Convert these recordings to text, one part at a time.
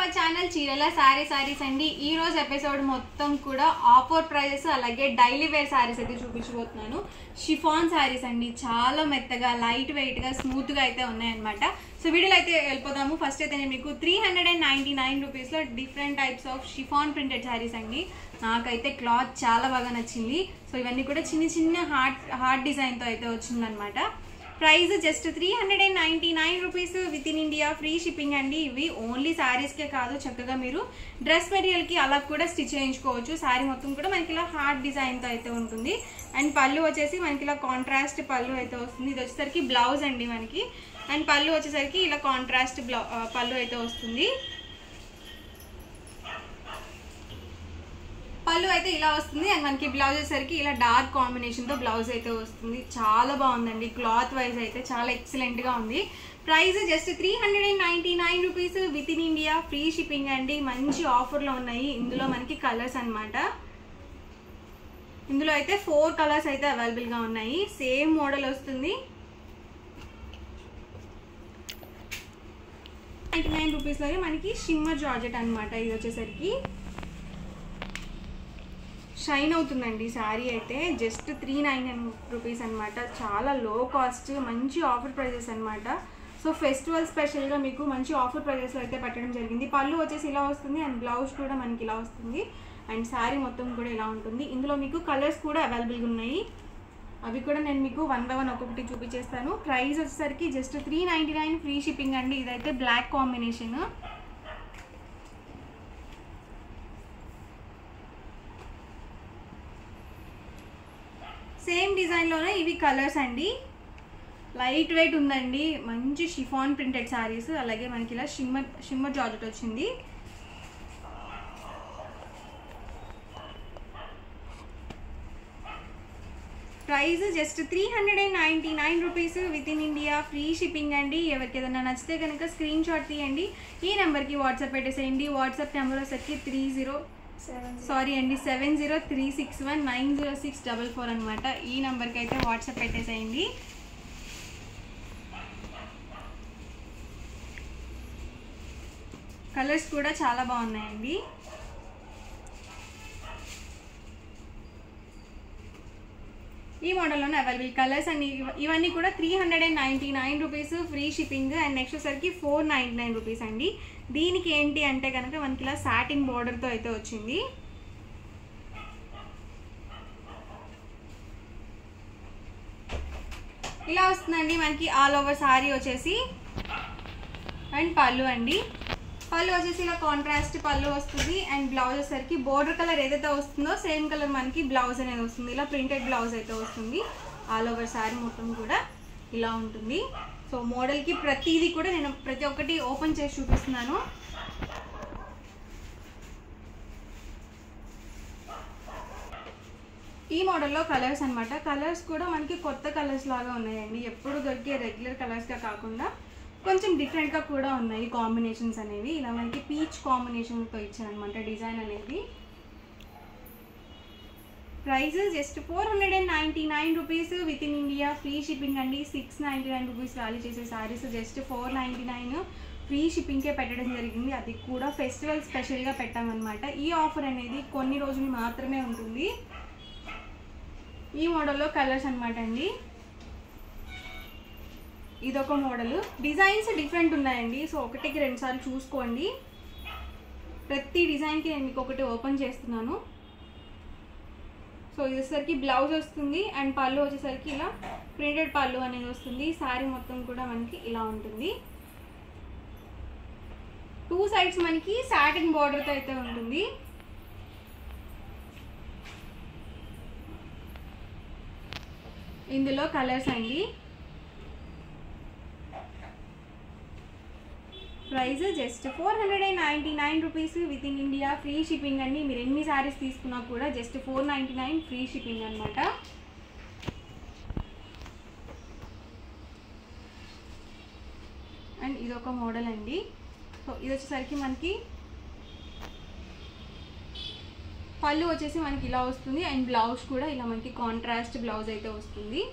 Our channel చీరల సారీస్ అండి. ఈ రోజు ఎపిసోడ్ మొత్తం కూడా ఆఫర్ ప్రైజెస్ అలాగే డైలీ వేర్ సారీస్ అయితే చూపించబోతున్నాను. షిఫాన్ సారీస్ అండి, చాలా మెత్తగా లైట్ వెయిట్ గా స్మూత్ గా అయితే ఉన్నాయన్నమాట. సో వీడియోలో అయితే వెళ్ళిపోదాము. ఫస్ట్ అయితే నేను మీకు 399 రూపీస్ లో different types of chiffon printed saris అండి. నాకైతే క్లాత్ చాలా బాగా నచ్చింది. సో ఇవన్నీ కూడా చిన్న హార్ట్ డిజైన్ తో అయితే వచ్చిందనమాట. Price just 399 rupees with in India, free shipping అండి. ఇవి ఓన్లీ శారీస్కే కాదు, చక్కగా మీరు డ్రెస్ మెటీరియల్కి అలా కూడా స్టిచ్ చేయించుకోవచ్చు. శారీ మొత్తం కూడా మనకి ఇలా హార్ట్ డిజైన్తో అయితే ఉంటుంది. అండ్ పళ్ళు వచ్చేసి మనకి ఇలా కాంట్రాస్ట్ పళ్ళు అయితే వస్తుంది. ఇది వచ్చేసరికి బ్లౌజ్ అండి మనకి. అండ్ పళ్ళు వచ్చేసరికి ఇలా కాంట్రాస్ట్ పళ్ళు అయితే వస్తుంది. పళ్ళు అయితే ఇలా వస్తుంది. అండ్ మనకి బ్లౌజ్ వచ్చేసరికి ఇలా డార్క్ కాంబినేషన్ తో బ్లౌజ్ అయితే వస్తుంది. చాలా బాగుందండి, క్లాత్ వైజ్ అయితే చాలా ఎక్సలెంట్ గా ఉంది. Price just 399 rupees with in India, free shipping అండి. మంచి ఆఫర్ లో ఉన్నాయి. ఇందులో మనకి కలర్స్ అన్నమాట. ఇందులో అయితే 4 కలర్స్ అయితే అవైలబుల్ గా ఉన్నాయి. సేమ్ మోడల్ వస్తుంది. 99 రూపీస్ లోనే మనకి షిమ్మర్ జార్జెట్ అన్నమాట. ఇది వచ్చేసరికి షైన్ అవుతుందండి శారీ అయితే. జస్ట్ 399 రూపీస్ అనమాట. చాలా లో కాస్ట్, మంచి ఆఫర్ ప్రైజెస్ అనమాట. సో ఫెస్టివల్ స్పెషల్గా మీకు మంచి ఆఫర్ ప్రైజెస్లో అయితే పెట్టడం జరిగింది. పళ్ళు వచ్చేసి ఇలా వస్తుంది. అండ్ బ్లౌజ్ కూడా మనకి ఇలా వస్తుంది. అండ్ శారీ మొత్తం కూడా ఇలా ఉంటుంది. ఇందులో మీకు కలర్స్ కూడా అవైలబుల్గా ఉన్నాయి. అవి కూడా నేను మీకు 1 by 1 ఒక్కొక్కటి చూపించేస్తాను. ప్రైస్ వచ్చేసరికి జస్ట్ 399, ఫ్రీ షిప్పింగ్ అండి. ఇదైతే బ్లాక్ కాంబినేషన్. సేమ్ డిజైన్లోనే ఇవి కలర్స్ అండి. లైట్ వెయిట్ ఉందండి, మంచి షిఫాన్ ప్రింటెడ్ శారీస్. అలాగే మనకి ఇలా షిమ్మర్ జార్జెట్ వచ్చింది. Price just 399 rupees with in India, free shipping అండి. ఎవరికి ఏదైనా నచ్చితే కనుక స్క్రీన్ షాట్ తీయండి. ఈ నెంబర్కి వాట్సాప్ పెట్టేసేయండి. వాట్సాప్ నెంబర్ వచ్చేసరికి 7036190644 అనమాట. ఈ నెంబర్కి అయితే వాట్సాప్ పెట్టేసేయండి. కలర్స్ కూడా చాలా బాగున్నాయండి. ఈ మోడల్లోనే అవైలబుల్ కలర్స్ అండ్ ఇవన్నీ కూడా 399 rupees, free shipping. And next వచ్చేసరికి 499 రూపీస్ అండి. దీనికి ఏంటి అంటే కనుక మనకి ఇలా సాటిన్ బార్డర్తో అయితే వచ్చింది. ఇలా వస్తుందండి మనకి ఆల్ ఓవర్ సారీ వచ్చేసి. అండ్ పళ్ళు అండి, పళ్ళు వచ్చేసి ఇలా కాంట్రాస్ట్ పళ్ళు వస్తుంది. అండ్ బ్లౌజ్ వచ్చేసరికి బోర్డర్ కలర్ ఏదైతే వస్తుందో సేమ్ కలర్ మనకి బ్లౌజ్ అనేది వస్తుంది. ఇలా ప్రింటెడ్ బ్లౌజ్ అయితే వస్తుంది. ఆల్ ఓవర్ సారీ మొత్తం కూడా ఇలా ఉంటుంది. సో మోడల్కి ప్రతిదీ కూడా నేను ప్రతి ఒక్కటి ఓపెన్ చేసి చూపిస్తున్నాను. ఈ మోడల్లో కలర్స్ అనమాట. కలర్స్ కూడా మనకి కొత్త కలర్స్ లాగా ఉన్నాయండి. ఎప్పుడు దొరికే రెగ్యులర్ కలర్స్గా కాకుండా కొంచెం డిఫరెంట్గా కూడా ఉన్నాయి కాంబినేషన్స్ అనేవి. ఇలా మనకి పీచ్ కాంబినేషన్తో ఇచ్చారనమాట డిజైన్ అనేది. Price just 499 rupees with in India, free shipping అండి. 699 రూపీస్ వాల్యూ చేసే శారీస్ జస్ట్ 499 ఫ్రీ షిప్పింగ్కే పెట్టడం జరిగింది. అది కూడా ఫెస్టివల్ స్పెషల్గా పెట్టామన్నమాట. ఈ ఆఫర్ అనేది కొన్ని రోజులు మాత్రమే ఉంటుంది. ఈ మోడల్లో కలర్స్ అనమాట అండి. ఇదొక మోడల్. డిజైన్స్ డిఫరెంట్ ఉన్నాయండి. సో ఒకటికి 2 సార్లు చూసుకోండి. ప్రతి డిజైన్కి నేను మీకు ఒకటి ఓపెన్ చేస్తున్నాను. సో ఇది వచ్చేసరికి బ్లౌజ్ వస్తుంది. అండ్ పళ్ళు వచ్చేసరికి ఇలా ప్రింటెడ్ పళ్ళు అనేది వస్తుంది. శారీ మొత్తం కూడా మనకి ఇలా ఉంటుంది. 2 సైడ్స్ మనకి సాటిన్ బార్డర్తో అయితే ఉంటుంది. ఇందులో కలర్స్ అండి. Price just 499 rupees with in India, free shipping అండి. మీరు ఎన్ని శారీస్ తీసుకున్నా కూడా జస్ట్ 499 ఫ్రీ షిప్పింగ్ అనమాట. అండ్ ఇదొక మోడల్ అండి. సో ఇది వచ్చేసరికి మనకి పళ్ళు వచ్చేసి మనకి ఇలా వస్తుంది. అండ్ బ్లౌజ్ కూడా ఇలా మనకి కాంట్రాస్ట్ బ్లౌజ్ అయితే వస్తుంది.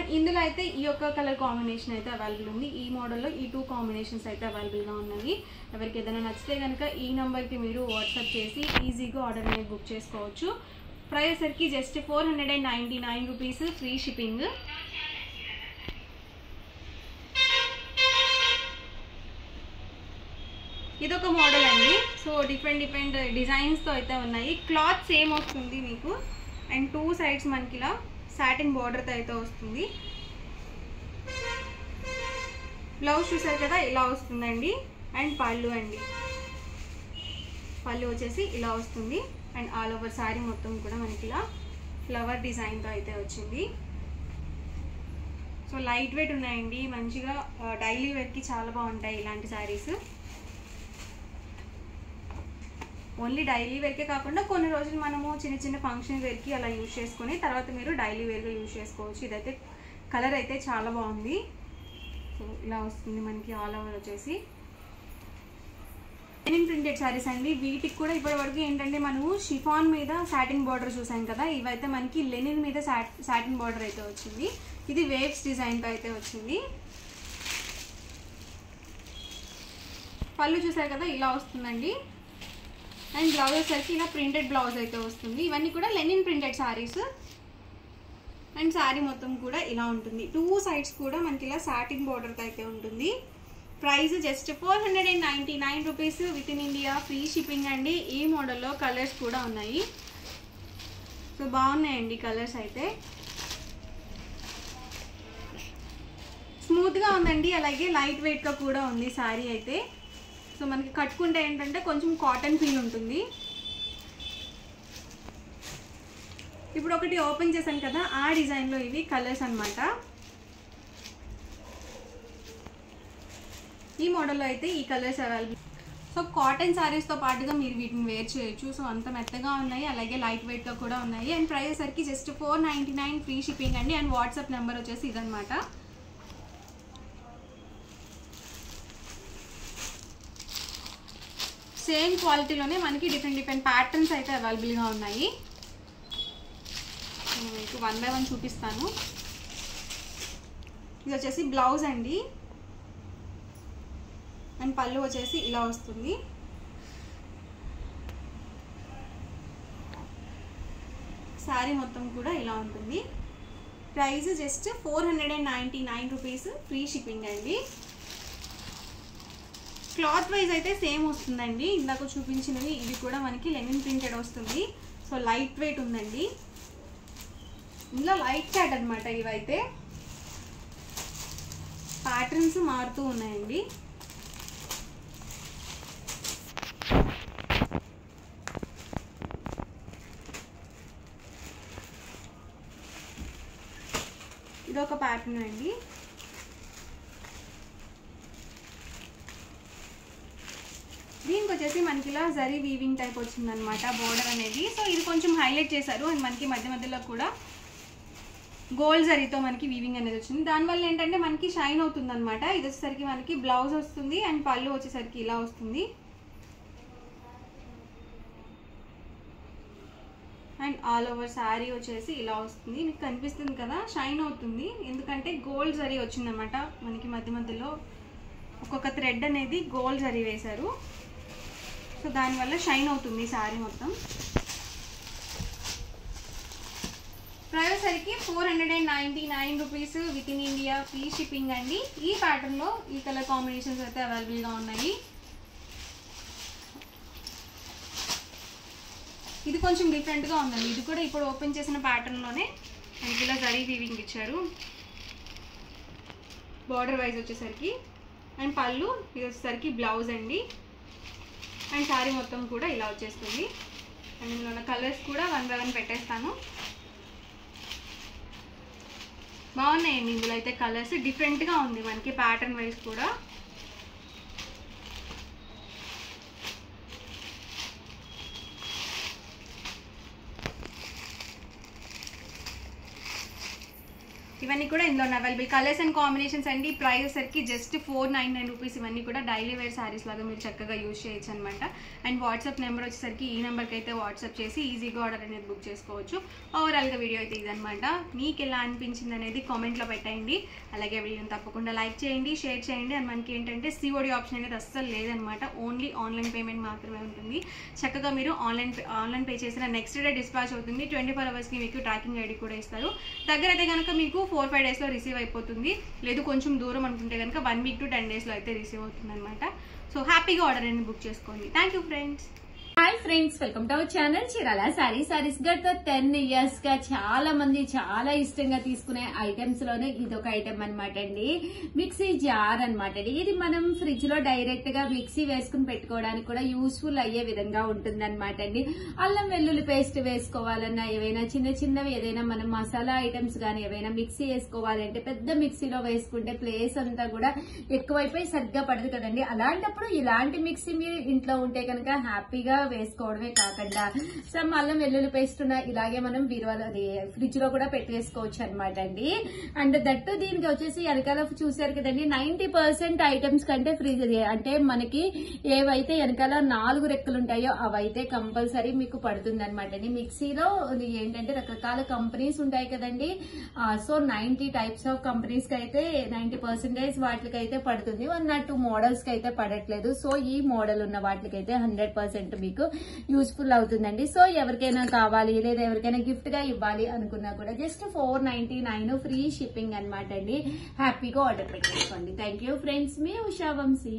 అండ్ ఇందులో అయితే ఈ యొక్క కలర్ కాంబినేషన్ అయితే అవైలబుల్ ఉంది. ఈ మోడల్లో ఈ 2 కాంబినేషన్స్ అయితే అవైలబుల్గా ఉన్నాయి. ఎవరికి ఏదైనా నచ్చితే కనుక ఈ నెంబర్కి మీరు వాట్సాప్ చేసి ఈజీగా ఆర్డర్ అనేది బుక్ చేసుకోవచ్చు. ప్రైస్ సరికి జస్ట్ 499 రూపీస్, ఫ్రీ షిప్పింగ్. ఇదొక మోడల్ అండి. సో డిఫరెంట్ డిజైన్స్తో అయితే ఉన్నాయి. క్లాత్ సేమ్ వస్తుంది మీకు. అండ్ 2 సైడ్స్ మనకి ఇలా సాటిన్ బార్డర్తో అయితే వస్తుంది. బ్లౌజ్ చూసారు కదా, ఇలా వస్తుందండి. అండ్ పళ్ళు అండి, పళ్ళు వచ్చేసి ఇలా వస్తుంది. అండ్ ఆల్ ఓవర్ శారీ మొత్తం కూడా మనకి ఇలా ఫ్లవర్ డిజైన్తో అయితే వచ్చింది. సో లైట్ వెయిట్ ఉన్నాయండి, మంచిగా డైలీ వేర్కి చాలా బాగుంటాయి ఇలాంటి శారీస్. ఓన్లీ డైలీ వేర్కే కాకుండా కొన్ని రోజులు మనము చిన్న ఫంక్షన్ వేర్కి అలా యూజ్ చేసుకొని తర్వాత మీరు డైలీ వేర్గా యూజ్ చేసుకోవచ్చు. ఇదైతే కలర్ అయితే చాలా బాగుంది. సో ఇలా వస్తుంది మనకి ఆల్ ఓవర్ వచ్చేసి. లెనిన్ ప్రింటెడ్ శారీస్ అండి. వీటికి కూడా ఇప్పటి వరకు ఏంటంటే మనము షిఫాన్ మీద సాటిన్ బార్డర్ చూసాం కదా, ఇవైతే మనకి లెనిన్ మీద సాటిన్ బార్డర్ అయితే వచ్చింది. ఇది వేవ్స్ డిజైన్తో అయితే వచ్చింది. పళ్ళు చూసారు కదా, ఇలా వస్తుందండి. అండ్ బ్లౌజ్ వచ్చేసరికి ఇలా ప్రింటెడ్ బ్లౌజ్ అయితే వస్తుంది. ఇవన్నీ కూడా Lenin printed saris. And sari మొత్తం కూడా ఇలా ఉంటుంది. 2 సైడ్స్ కూడా మనకి ఇలా సాటిన్ బార్డర్తో అయితే ఉంటుంది. Price just 499 rupees, with in India, free shipping అండి. ఈ మోడల్లో కలర్స్ కూడా ఉన్నాయి. సో బాగున్నాయండి కలర్స్ అయితే. స్మూత్గా ఉందండి, అలాగే లైట్ వెయిట్గా కూడా ఉంది శారీ అయితే. సో మనకి కట్టుకుంటే ఏంటంటే కొంచెం కాటన్ ఫీల్ ఉంటుంది. ఇప్పుడు ఒకటి ఓపెన్ చేశాను కదా, ఆ డిజైన్లో ఇవి కలర్స్ అన్నమాట. ఈ మోడల్లో అయితే ఈ కలర్స్ అవైలబుల్. సో కాటన్ శారీస్తో పాటుగా మీరు వీటిని వేర్ చేయొచ్చు. సో అంత మెత్తగా ఉన్నాయి, అలాగే లైట్ వెయిట్గా కూడా ఉన్నాయి. అండ్ ప్రైస్ సరికి జస్ట్ 499, ఫ్రీ షిప్పింగ్ అండి. అండ్ వాట్సాప్ నెంబర్ వచ్చేసి ఇదనమాట. సేమ్ క్వాలిటీలోనే మనకి డిఫరెంట్ ప్యాటర్న్స్ అయితే అవైలబుల్గా ఉన్నాయి. మీకు 1 బై 1 చూపిస్తాను. ఇది వచ్చేసి బ్లౌజ్ అండి. అండ్ పళ్ళు వచ్చేసి ఇలా వస్తుంది. శారీ మొత్తం కూడా ఇలా ఉంటుంది. Price just 499 rupees, free shipping అండి. క్లాత్ వైజ్ అయితే సేమ్ వస్తుందండి. ఇందాక చూపించినవి ఇది కూడా మనకి లెనిన్ ప్రింటెడ్ వస్తుంది. సో లైట్ వెయిట్ ఉందండి. ఇందులో లైట్ చాట్ అనమాట. ఇవైతే ప్యాటర్న్స్ మారుతూ ఉన్నాయండి. ఇదొక ప్యాటర్న్ అండి. దీనికి వచ్చేసి మనకి ఇలా జరీ వీవింగ్ టైప్ వచ్చిందనమాట బోర్డర్ అనేది. సో ఇది కొంచెం హైలైట్ చేశారు. అండ్ మనకి మధ్యలో కూడా గోల్డ్ జరీతో మనకి వీవింగ్ అనేది వచ్చింది. దానివల్ల ఏంటంటే మనకి షైన్ అవుతుంది అనమాట. ఇది వచ్చేసరికి మనకి బ్లౌజ్ వస్తుంది. అండ్ పళ్ళు వచ్చేసరికి ఇలా వస్తుంది. అండ్ ఆల్ ఓవర్ శారీ వచ్చేసి ఇలా వస్తుంది. మీకు కనిపిస్తుంది కదా, షైన్ అవుతుంది. ఎందుకంటే గోల్డ్ జరీ వచ్చిందనమాట. మనకి మధ్యలో ఒక్కొక్క థ్రెడ్ అనేది గోల్డ్ జరీ వేశారు. సో దానివల్ల షైన్ అవుతుంది శారీ మొత్తం. ప్రైస్ సరికి 499 rupees, with in India, free shipping అండి. ఈ ప్యాటర్న్లో ఈ కలర్ కాంబినేషన్స్ అయితే అవైలబుల్గా ఉన్నాయి. ఇది కొంచెం డిఫరెంట్గా ఉందండి. ఇది కూడా ఇప్పుడు ఓపెన్ చేసిన ప్యాటర్న్లోనే మనకి ఇలా జరీ వీవింగ్ ఇచ్చారు బార్డర్ వైజ్ వచ్చేసరికి. అండ్ పళ్ళు ఇది వచ్చేసరికి బ్లౌజ్ అండి. అండ్ శారీ మొత్తం కూడా ఇలా వచ్చేస్తుంది. అండ్ ఇందులో ఉన్న కలర్స్ కూడా 1 బై 1 పెట్టేస్తాను. బాగున్నాయండి ఇందులో అయితే కలర్స్. డిఫరెంట్గా ఉంది మనకి ప్యాటర్న్ వైజ్ కూడా. ఇవన్నీ కూడా ఇందులో అవైలబుల్ కలర్స్ అండ్ కాంబినేషన్స్ అండి. ప్రైస్ వచ్చరికి జస్ట్ 499 రూపీస్. ఇవన్నీ కూడా డైలీ వేర్ శారీస్ లాగా మీరు చక్కగా యూజ్ చేయొచ్చు అనమాట. అండ్ వాట్సాప్ నెంబర్ వచ్చేసరికి ఈ నెంబర్కి అయితే వాట్సాప్ చేసి ఈజీగా ఆర్డర్ అనేది బుక్ చేసుకోవచ్చు. ఓవరాల్గా వీడియో అయితే ఇదనమాట. మీకు ఎలా అనిపించింది అనేది కామెంట్లో పెట్టండి. అలాగే వీడియోని తప్పకుండా లైక్ చేయండి, షేర్ చేయండి. అండ్ మనకి ఏంటంటే సిఓడి ఆప్షన్ అనేది అస్సలు లేదనమాట. ఓన్లీ ఆన్లైన్ పేమెంట్ మాత్రమే ఉంటుంది. చక్కగా మీరు ఆన్లైన్ పే చేసిన నెక్స్ట్ డే డిస్పాచ్ అవుతుంది. 24 అవర్స్కి మీకు ట్రాకింగ్ ఐడి కూడా ఇస్తారు. దగ్గర అయితే కనుక మీకు 4-5 డేస్లో రిసీవ్ అయిపోతుంది. లేదు కొంచెం దూరం అనుకుంటే కనుక 1 వీక్ to 10 డేస్లో అయితే రిసీవ్ అవుతుంది అనమాట. సో హ్యాపీగా ఆర్డర్ అనేది బుక్ చేసుకోండి. Thank you friends. Hi friends, welcome to our channel Chirala saris. గత 10 years గా చాలా మంది చాలా ఇష్టంగా తీసుకునే ఐటమ్స్ లోనే ఇదొక ఐటమ్ అనమాట అండి. మిక్సీ జార్ అనమాట అండి. ఇది మనం ఫ్రిడ్జ్ లో డైరెక్ట్ గా మిక్సీ వేసుకుని పెట్టుకోవడానికి కూడా యూస్ఫుల్ అయ్యే విధంగా ఉంటుంది అనమాట అండి. అల్లం వెల్లుల్లి పేస్ట్ వేసుకోవాలన్నా, ఏవైనా చిన్నవి ఏదైనా మనం మసాలా ఐటమ్స్ కానీ ఏవైనా మిక్సీ వేసుకోవాలంటే పెద్ద మిక్సీలో వేసుకుంటే ప్లేస్ అంతా కూడా ఎక్కువైపోయి సరిగ్గా పడదు కదండి. అలాంటప్పుడు ఇలాంటి మిక్సీ మీరు ఇంట్లో ఉంటే కనుక హ్యాపీగా వేసుకోవడమే కాకుండా సమ్ అల్లం వెల్లుల్లి పేస్ట్ ఇలాగే మనం బీరువాలో ఫ్రిడ్జ్ లో కూడా పెట్టేసుకోవచ్చు అనమాట అండి. అండ్ దట్టు దీనికి వచ్చేసి వెనకాల చూసారు కదండి, 90% ఐటమ్స్ కంటే ఫ్రిడ్జ్ అంటే మనకి ఏవైతే వెనకాల 4 రెక్కలు ఉంటాయో అవైతే కంపల్సరీ మీకు పడుతుంది అనమాట అండి. మిక్సీలో ఏంటంటే రకరకాల కంపెనీస్ ఉంటాయి కదండి. సో 90 టైప్స్ ఆఫ్ కంపెనీస్ కి అయితే 90% వాటికి అయితే పడుతుంది. 1 or 2 మోడల్స్ కి అయితే పడట్లేదు. సో ఈ మోడల్ ఉన్న వాటికి అయితే 100% మీకు యూస్ఫుల్ అవుతుందండి. సో ఎవరికైనా కావాలి లేదా ఎవరికైనా గిఫ్ట్ గా ఇవ్వాలి అనుకున్నా కూడా జస్ట్ 499 ఫ్రీ షిప్పింగ్ అనమాట అండి. హ్యాపీగా ఆర్డర్ పెట్టేసుకోండి. థ్యాంక్ యూ ఫ్రెండ్స్, మీ ఉషా వంశీ.